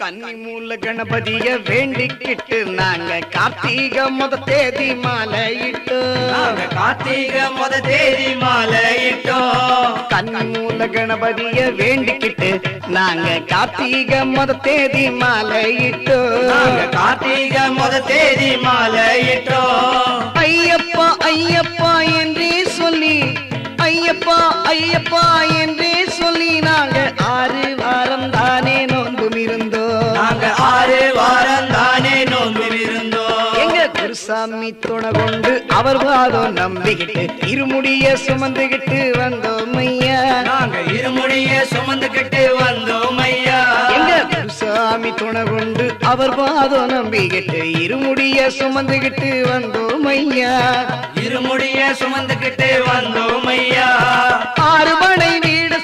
கன்னிமூல கணபதிய வேண்டிக்கிட்டு நாங்க கார்த்திகை முத தேதி மாலையிட்டோம். கார்த்திகை முத தேதி மாலையிட்டோம். கன்னிமூல கணபதிய வேண்டிக்கிட்டு நாங்க கார்த்திகை முத தேதி மாலையிட்டோம். கார்த்திகை முத தேதி மாலையிட்டோம். ஐயப்பா ஐயப்பா என்றே சொல்லி, ஐயப்பா ஐயப்பா என்றே சொல்லி நாங்க 6 வாரம் தானே நோன்பும் இருந்தோம். நாங்க 6 வாரம் தானே நோன்பும் இருந்தோம். எங்க குருசாமி துணை கொண்டு அவர் பாதம் நம்பிக்கிட்டு இருமுடிய சுமந்துகிட்டு வந்தோம் ஐயா. நாங்க இருமுடிய சுமந்துகிட்டு வந்தோம் ஐயா. எங்க குருசாமி துணை கொண்டு அவர் பாதம் நம்பிக்கிட்டு இருமுடிய சுமந்துகிட்டு வந்தோம் ஐயா. இருமுடிய சுமந்துகிட்டு வந்தோம் ஐயா. 6 மனை வீடு